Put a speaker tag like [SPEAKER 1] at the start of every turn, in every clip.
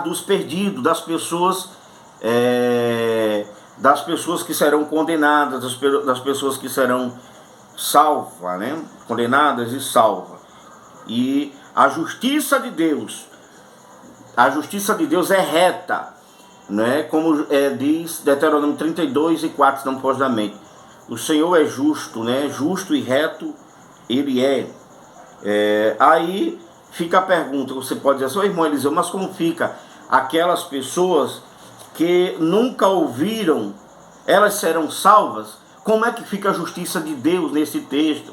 [SPEAKER 1] dos perdidos, das pessoas que serão condenadas, das pessoas que serão salvas, né? Condenadas e salvas. E a justiça de Deus é reta, né? Como diz Deuteronômio 32 e 4, não pode dar mente. O Senhor é justo, né? Justo e reto Ele é. Aí fica a pergunta, você pode dizer assim, irmão Eliseu, mas como fica aquelas pessoas que nunca ouviram, elas serão salvas? Como é que fica a justiça de Deus nesse texto?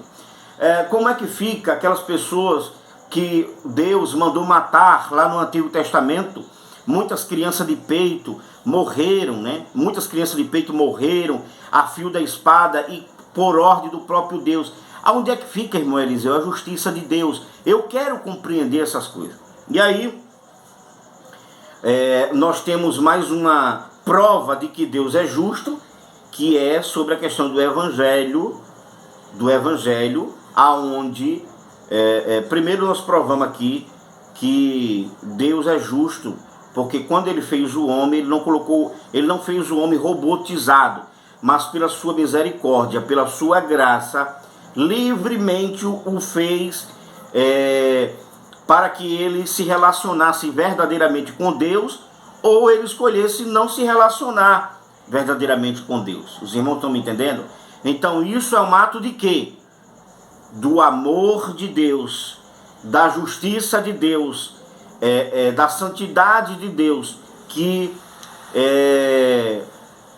[SPEAKER 1] Como é que fica aquelas pessoas que Deus mandou matar lá no Antigo Testamento? Muitas crianças de peito morreram, né? Muitas crianças de peito morreram a fio da espada e por ordem do próprio Deus. Aonde é que fica, irmão Eliseu, a justiça de Deus? Eu quero compreender essas coisas. E aí, nós temos mais uma prova de que Deus é justo, que é sobre a questão do Evangelho, aonde, primeiro nós provamos aqui que Deus é justo, porque quando Ele fez o homem, Ele não fez o homem robotizado, mas pela sua misericórdia, pela sua graça, livremente o fez para que ele se relacionasse verdadeiramente com Deus, ou ele escolhesse não se relacionar verdadeiramente com Deus. Os irmãos estão me entendendo? Então isso é um ato de quê? Do amor de Deus, da justiça de Deus, da santidade de Deus, que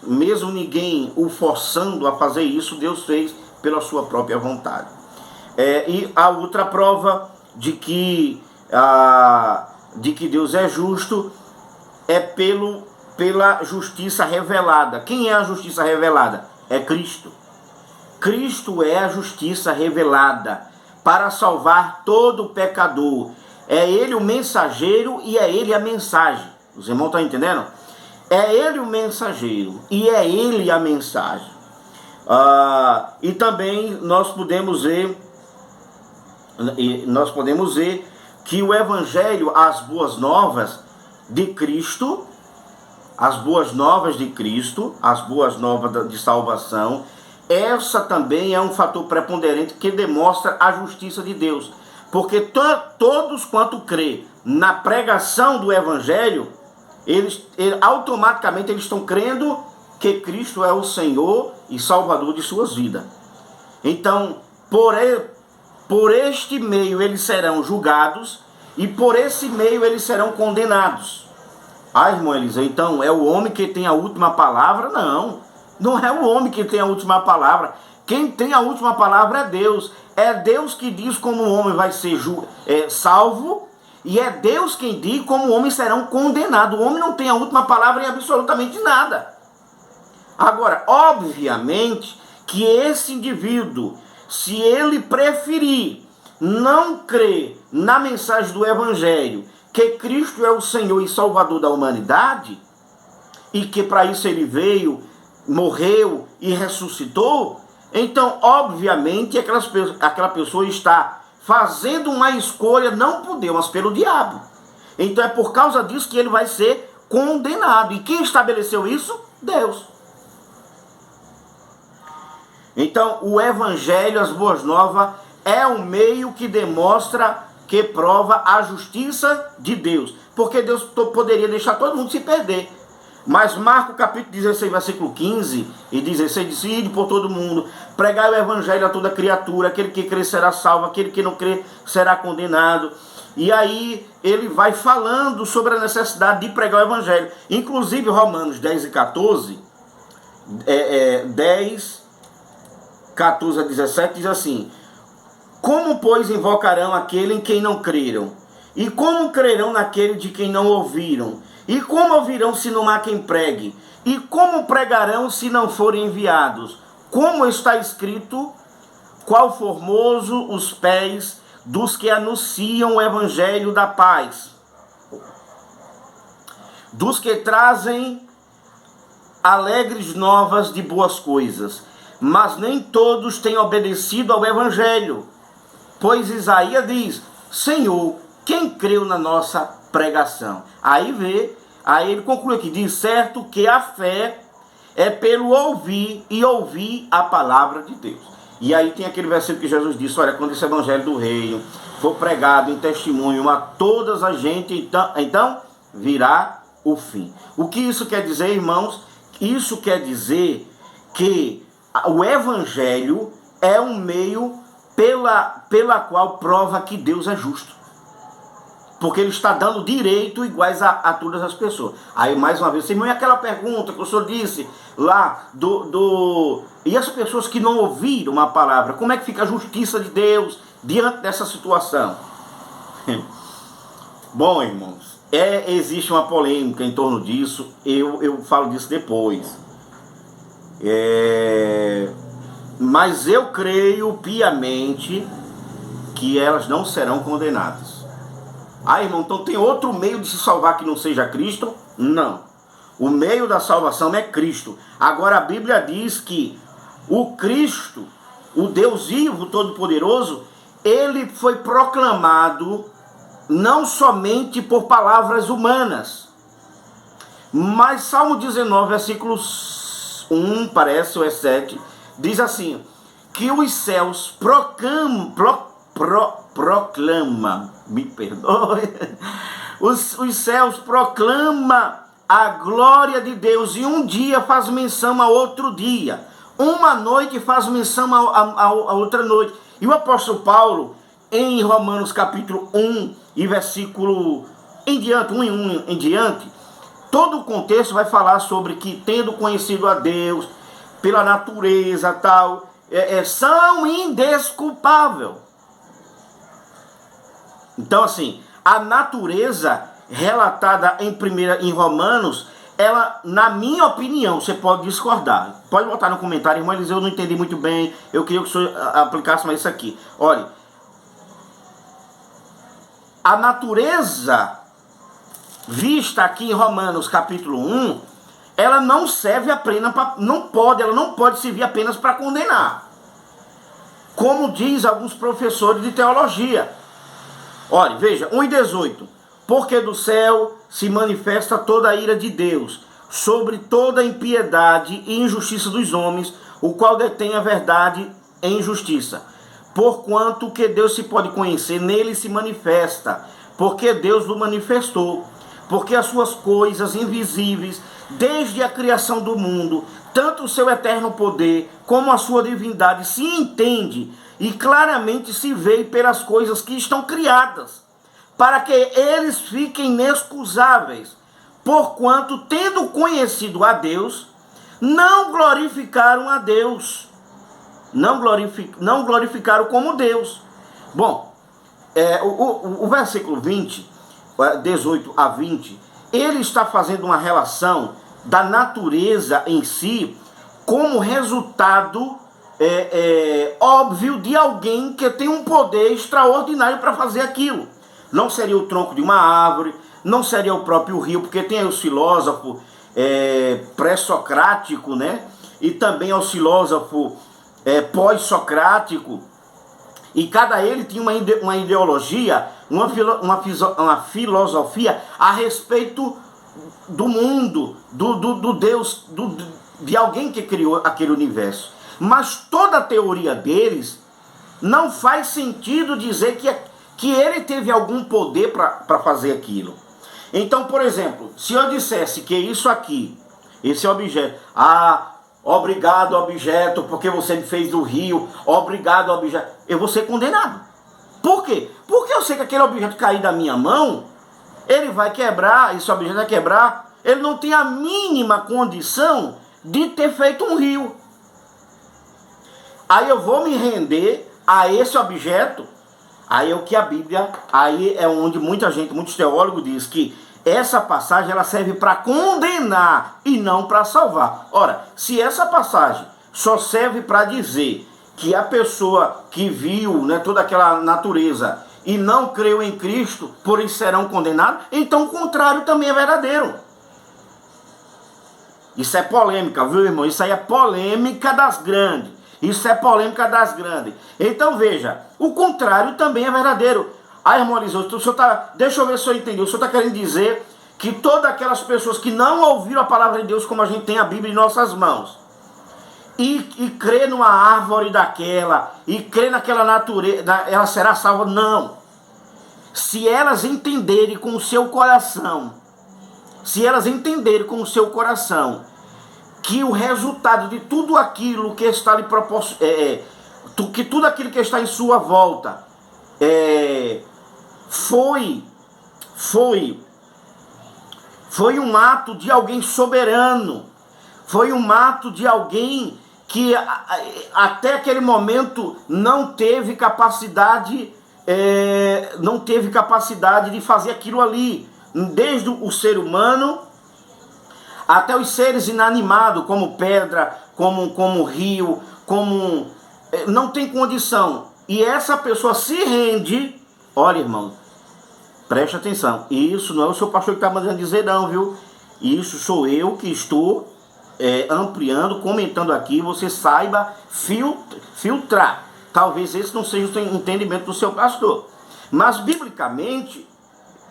[SPEAKER 1] mesmo ninguém o forçando a fazer isso, Deus fez pela sua própria vontade. E a outra prova de que Deus é justo é pela justiça revelada. Quem é a justiça revelada? É Cristo. Cristo é a justiça revelada para salvar todo pecador. É Ele o mensageiro e é Ele a mensagem. Os irmãos estão entendendo? É Ele o mensageiro e é Ele a mensagem. E também nós podemos ver que o Evangelho, as boas novas de Cristo, as boas novas de salvação, essa também é um fator preponderante que demonstra a justiça de Deus, porque todos quanto crê na pregação do Evangelho, automaticamente eles estão crendo que Cristo é o Senhor e Salvador de suas vidas. Então, por este meio eles serão julgados e por esse meio eles serão condenados. Irmão Eliseu, então é o homem que tem a última palavra? Não é o homem que tem a última palavra. Quem tem a última palavra é Deus. É Deus que diz como o homem vai ser salvo, e é Deus quem diz como o homem serão condenados. O homem não tem a última palavra em absolutamente nada. Agora, obviamente que esse indivíduo, se ele preferir não crer na mensagem do Evangelho, que Cristo é o Senhor e Salvador da humanidade, e que para isso ele veio, morreu e ressuscitou, então, obviamente, aquela pessoa está fazendo uma escolha não por Deus, mas pelo diabo. Então é por causa disso que ele vai ser condenado. E quem estabeleceu isso? Deus. Então, o Evangelho, as boas novas, é um meio que demonstra, que prova a justiça de Deus. Porque Deus poderia deixar todo mundo se perder. Mas Marcos capítulo 16, versículo 15 e 16 diz: ide por todo mundo, pregai o Evangelho a toda criatura, aquele que crê será salvo, aquele que não crê será condenado. E aí ele vai falando sobre a necessidade de pregar o Evangelho. Inclusive Romanos 10 e 14, 10, 14 a 17 diz assim: como, pois, invocarão aquele em quem não creram? E como crerão naquele de quem não ouviram? E como ouvirão se não há quem pregue? E como pregarão se não forem enviados? Como está escrito: qual formoso os pés dos que anunciam o evangelho da paz, dos que trazem alegres novas de boas coisas. Mas nem todos têm obedecido ao evangelho. Pois Isaías diz: Senhor, quem creu na nossa pregação. Aí ele conclui aqui, diz certo que a fé é pelo ouvir e ouvir a palavra de Deus. E aí tem aquele versículo que Jesus disse, olha, quando esse evangelho do reino for pregado em testemunho a todas as gente, então virá o fim. O que isso quer dizer, irmãos? Isso quer dizer que o evangelho é um meio pela qual prova que Deus é justo. Porque ele está dando direito iguais a todas as pessoas. Aí, mais uma vez, irmão, e aquela pergunta que o senhor disse lá e as pessoas que não ouviram a palavra, como é que fica a justiça de Deus diante dessa situação? Bom, irmãos, existe uma polêmica em torno disso, eu falo disso depois. Mas eu creio piamente que elas não serão condenadas. Ah, irmão, então tem outro meio de se salvar que não seja Cristo? Não. O meio da salvação é Cristo. Agora a Bíblia diz que o Cristo, o Deus vivo, todo-poderoso, ele foi proclamado não somente por palavras humanas, mas Salmo 19, versículo 1, parece, ou é 7, diz assim, que os céus proclama, me perdoe, os céus proclama a glória de Deus, e um dia faz menção a outro dia, uma noite faz menção a outra noite. E o apóstolo Paulo, em Romanos capítulo 1 e versículo em diante, 1 em diante, todo o contexto vai falar sobre que, tendo conhecido a Deus pela natureza tal, são indesculpáveis. Então, assim, a natureza relatada em Romanos, ela, na minha opinião, você pode discordar. Pode botar no comentário, irmão Eliseu, eu não entendi muito bem, eu queria que o senhor aplicasse mais isso aqui. Olha, a natureza vista aqui em Romanos capítulo 1, ela não serve apenas para, ela não pode servir apenas para condenar. Como diz alguns professores de teologia. Olha, veja, 1:18. Porque do céu se manifesta toda a ira de Deus sobre toda a impiedade e injustiça dos homens, o qual detém a verdade em justiça. Porquanto que Deus se pode conhecer, nele se manifesta, porque Deus o manifestou. Porque as suas coisas invisíveis, desde a criação do mundo, tanto o seu eterno poder como a sua divindade se entende e claramente se vê pelas coisas que estão criadas, para que eles fiquem inexcusáveis, porquanto, tendo conhecido a Deus, não glorificaram a Deus, não glorificaram como Deus. Bom, o versículo 20, 18 a 20, ele está fazendo uma relação da natureza em si como resultado óbvio de alguém que tem um poder extraordinário para fazer aquilo. Não seria o tronco de uma árvore, não seria o próprio rio, porque tem aí os filósofos pré-socrático, né? E também o filósofo pós-socrático, e cada ele tinha uma ideologia, uma filosofia a respeito do mundo, do Deus, de alguém que criou aquele universo. Mas toda a teoria deles não faz sentido dizer que ele teve algum poder para fazer aquilo. Então, por exemplo, se eu dissesse que isso aqui, esse objeto, obrigado objeto, porque você me fez do rio, obrigado objeto, eu vou ser condenado. Por quê? Porque eu sei que aquele objeto cair da minha mão, ele vai quebrar, esse objeto vai quebrar, ele não tem a mínima condição de ter feito um rio. Aí eu vou me render a esse objeto. Aí é o que a Bíblia, aí é onde muitos teólogos dizem que essa passagem ela serve para condenar e não para salvar. Ora, se essa passagem só serve para dizer que a pessoa que viu, né, toda aquela natureza e não creu em Cristo, por isso serão condenados, então o contrário também é verdadeiro. Isso é polêmica, viu, irmão? Isso aí é polêmica das grandes. Isso é polêmica das grandes. Então veja, o contrário também é verdadeiro. Aí, irmão Eliseu, deixa eu ver se eu entendi. O senhor está querendo dizer que todas aquelas pessoas que não ouviram a palavra de Deus, como a gente tem a Bíblia em nossas mãos, e crê numa árvore daquela, e crê naquela natureza, ela será salva? Não. Se elas entenderem com o seu coração, que o resultado de tudo aquilo que está lhe que tudo aquilo que está em sua volta foi um ato de alguém soberano, foi um ato de alguém que até aquele momento não teve capacidade de fazer aquilo ali, desde o ser humano até os seres inanimados, como pedra, como rio, não tem condição. E essa pessoa se rende. Olha, irmão, preste atenção, isso não é o seu pastor que está mandando dizer não, viu? Isso sou eu que estou ampliando, comentando aqui, você saiba filtrar. Talvez esse não seja o entendimento do seu pastor. Mas, biblicamente,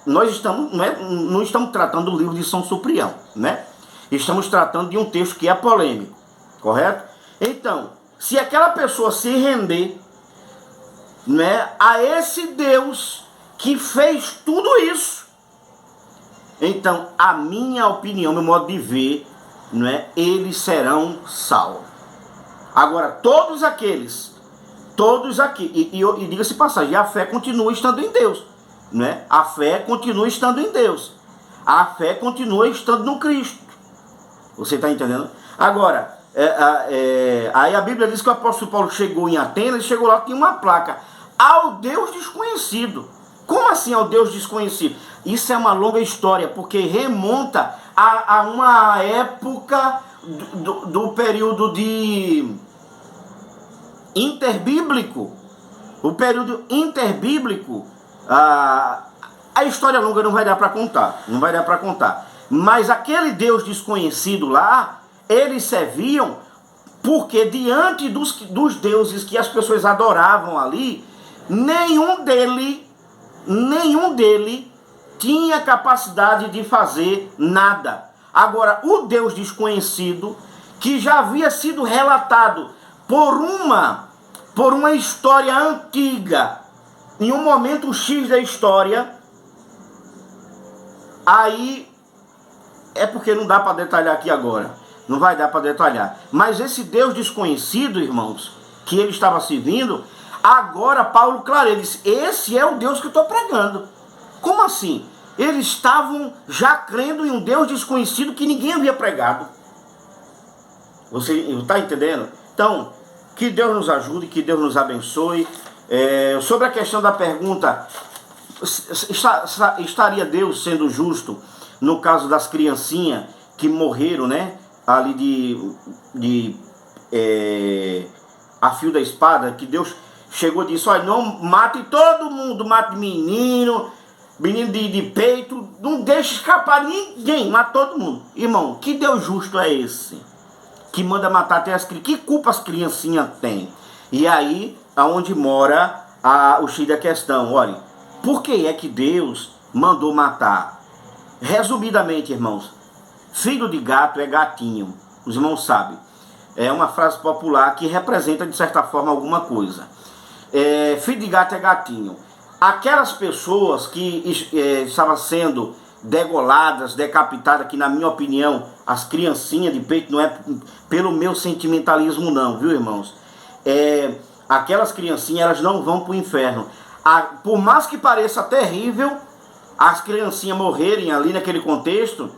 [SPEAKER 1] nós não estamos tratando do livro de São Cipriano, né? Estamos tratando de um texto que é polêmico, correto? Então, se aquela pessoa se render, né, a esse Deus que fez tudo isso, então, a minha opinião, meu modo de ver, né, eles serão salvos. Agora, todos aqui, e diga-se passagem, a fé continua estando em Deus, né? A fé continua estando em Deus, a fé continua estando no Cristo. Você está entendendo? Agora, aí a Bíblia diz que o apóstolo Paulo chegou em Atenas, chegou lá, tinha uma placa, ao Deus desconhecido. Como assim ao Deus desconhecido? Isso é uma longa história, porque remonta a uma época do período de interbíblico. O período interbíblico, a história longa não vai dar para contar. Mas aquele Deus desconhecido lá, eles serviam porque diante dos deuses que as pessoas adoravam ali, nenhum dele tinha capacidade de fazer nada. Agora, o Deus desconhecido, que já havia sido relatado por uma história antiga, em um momento X da história, aí é porque não dá para detalhar aqui agora, não vai dar para detalhar, mas esse Deus desconhecido, irmãos, que ele estava servindo, agora Paulo clareia, ele disse, esse é o Deus que eu estou pregando. Como assim? Eles estavam já crendo em um Deus desconhecido que ninguém havia pregado. Você está entendendo? Então, que Deus nos ajude, que Deus nos abençoe. Sobre a questão da pergunta, estaria Deus sendo justo no caso das criancinhas que morreram, né? Ali a fio da espada, que Deus chegou e disse, olha, não mate todo mundo, mate menino de peito, não deixe escapar ninguém, mate todo mundo. Irmão, que Deus justo é esse? Que manda matar até as crianças. Que culpa as criancinhas têm? E aí, aonde mora o X da questão. Olha, por que é que Deus mandou matar? Resumidamente, irmãos, filho de gato é gatinho. Os irmãos sabem. É uma frase popular que representa, de certa forma, alguma coisa. Filho de gato é gatinho. Aquelas pessoas que estavam sendo degoladas, decapitadas, que na minha opinião, as criancinhas de peito, não é pelo meu sentimentalismo não, viu, irmãos? Aquelas criancinhas, elas não vão para o inferno. Por mais que pareça terrível as criancinhas morrerem ali naquele contexto,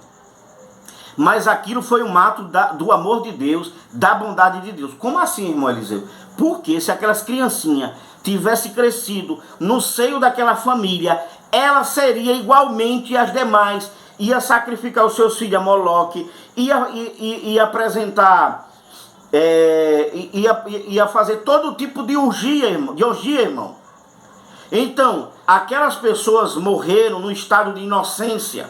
[SPEAKER 1] mas aquilo foi um ato do amor de Deus, da bondade de Deus. Como assim, irmão Eliseu? Porque se aquelas criancinhas tivessem crescido no seio daquela família, ela seria igualmente as demais, ia sacrificar os seus filhos a Moloque, ia apresentar, ia fazer todo tipo de orgia, irmão. Então, aquelas pessoas morreram no estado de inocência,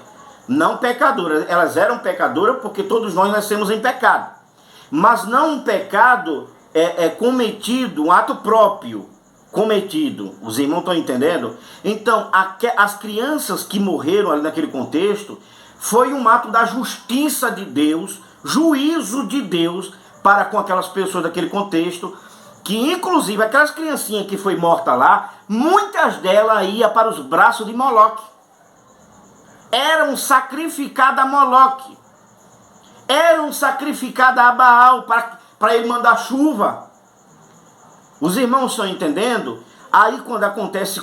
[SPEAKER 1] não pecadoras. Elas eram pecadoras porque todos nós nascemos em pecado, mas não um pecado cometido, um ato próprio, cometido. Os irmãos estão entendendo? Então, as crianças que morreram ali naquele contexto, foi um ato da justiça de Deus, juízo de Deus para com aquelas pessoas daquele contexto, que inclusive aquelas criancinhas que foi morta lá, muitas delas iam para os braços de Moloque. Eram sacrificadas a Moloque. Eram sacrificadas a Baal para ele mandar chuva. Os irmãos estão entendendo? Aí quando acontece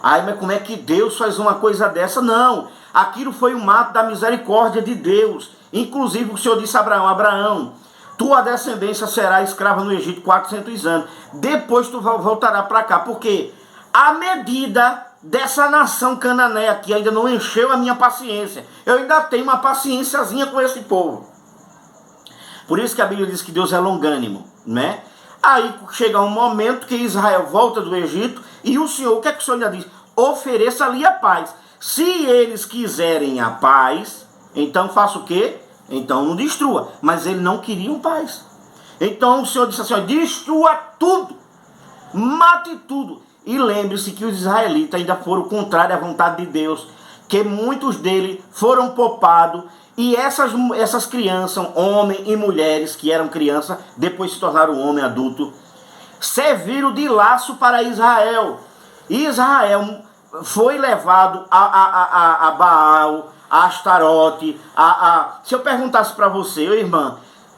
[SPEAKER 1] mas como é que Deus faz uma coisa dessa? Não, aquilo foi um ato da misericórdia de Deus. Inclusive o Senhor disse a Abraão, tua descendência será escrava no Egito 400 anos. Depois tu voltará para cá, porque a medida dessa nação cananeia aqui ainda não encheu a minha paciência. Eu ainda tenho uma paciênciazinha com esse povo. Por isso que a Bíblia diz que Deus é longânimo, né? Aí chega um momento que Israel volta do Egito e o Senhor, o que é que o Senhor já diz? Ofereça-lhe a paz. Se eles quiserem a paz, então faça o quê? Então não destrua. Mas eles não queriam paz. Então o Senhor disse assim, destrua tudo, mate tudo. E lembre-se que os israelitas ainda foram contrários à vontade de Deus, que muitos deles foram poupados. E essas crianças, homens e mulheres que eram crianças, depois se tornaram homem adulto, serviram de laço para Israel. Israel foi levado a Baal, a Astarote, Se eu perguntasse para você,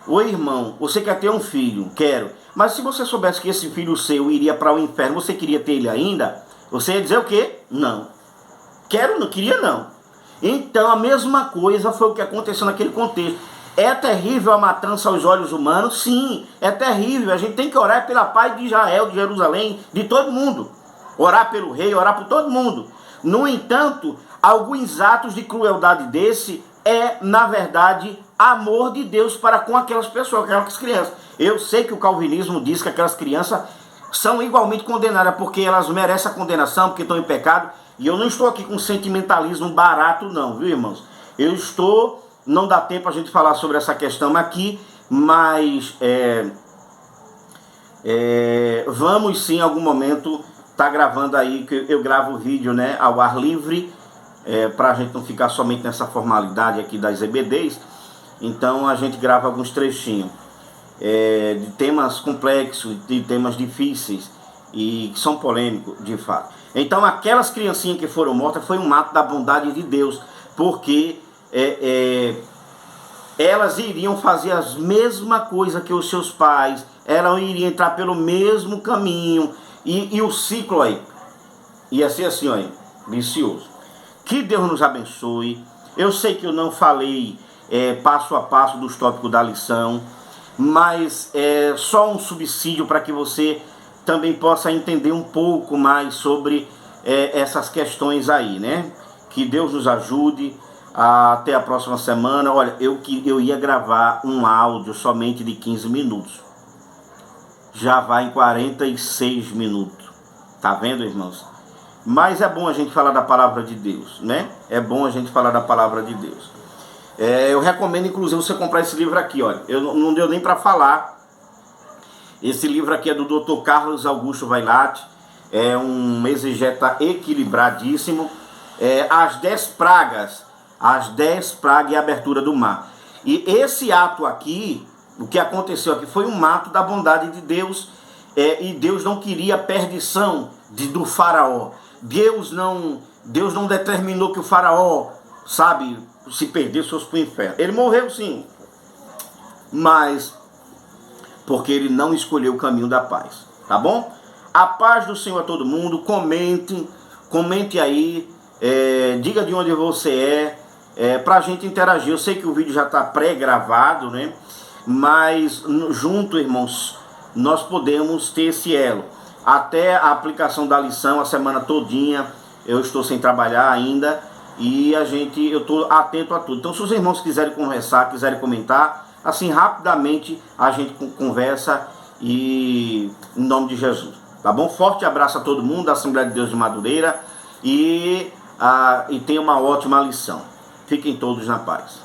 [SPEAKER 1] ô irmão, você quer ter um filho? Quero. Mas se você soubesse que esse filho seu iria para o inferno, você queria ter ele ainda? Você ia dizer o quê? Não. Quero, não queria não. Então a mesma coisa foi o que aconteceu naquele contexto. É terrível a matança aos olhos humanos? Sim, é terrível. A gente tem que orar pela paz de Israel, de Jerusalém, de todo mundo. Orar pelo rei, orar por todo mundo. No entanto, alguns atos de crueldade desse na verdade, amor de Deus para com aquelas pessoas, aquelas crianças. Eu sei que o calvinismo diz que aquelas crianças são igualmente condenadas, porque elas merecem a condenação, porque estão em pecado. E eu não estou aqui com sentimentalismo barato não, viu, irmãos? Não dá tempo a gente falar sobre essa questão aqui, mas vamos sim, em algum momento, tá gravando aí, que eu gravo o vídeo, né, ao ar livre, para a gente não ficar somente nessa formalidade aqui das EBDs. Então a gente grava alguns trechinhos de temas complexos, de temas difíceis e que são polêmicos, de fato. Então aquelas criancinhas que foram mortas foi um ato da bondade de Deus, porque elas iriam fazer as mesma coisa que os seus pais, elas iriam entrar pelo mesmo caminho, e o ciclo aí ia ser assim, ó, vicioso. Que Deus nos abençoe. Eu sei que eu não falei passo a passo dos tópicos da lição, mas é só um subsídio para que você também possa entender um pouco mais sobre essas questões aí, né? Que Deus nos ajude. Até a próxima semana. Olha, eu ia gravar um áudio somente de 15 minutos. Já vai em 46 minutos. Tá vendo, irmãos? Mas é bom a gente falar da palavra de Deus, né? É bom a gente falar da palavra de Deus. Eu recomendo, inclusive, você comprar esse livro aqui, olha. Não deu nem para falar. Esse livro aqui é do Dr. Carlos Augusto Vailate. É um exegeta equilibradíssimo. As 10 pragas e a abertura do mar. E esse ato aqui, o que aconteceu aqui, foi um ato da bondade de Deus. E Deus não queria a perdição do faraó. Deus não determinou que o faraó, se perdesse, fosse para o inferno. Ele morreu sim, mas porque ele não escolheu o caminho da paz. Tá bom? A paz do Senhor a todo mundo. Comente aí, diga de onde você para a gente interagir. Eu sei que o vídeo já está pré-gravado, né? Mas junto, irmãos, nós podemos ter esse elo. Até a aplicação da lição, a semana todinha, eu estou sem trabalhar ainda. E eu estou atento a tudo. Então, se os irmãos quiserem conversar, quiserem comentar, assim, rapidamente a gente conversa, e em nome de Jesus. Tá bom? Forte abraço a todo mundo da Assembleia de Deus de Madureira. E tenha uma ótima lição. Fiquem todos na paz.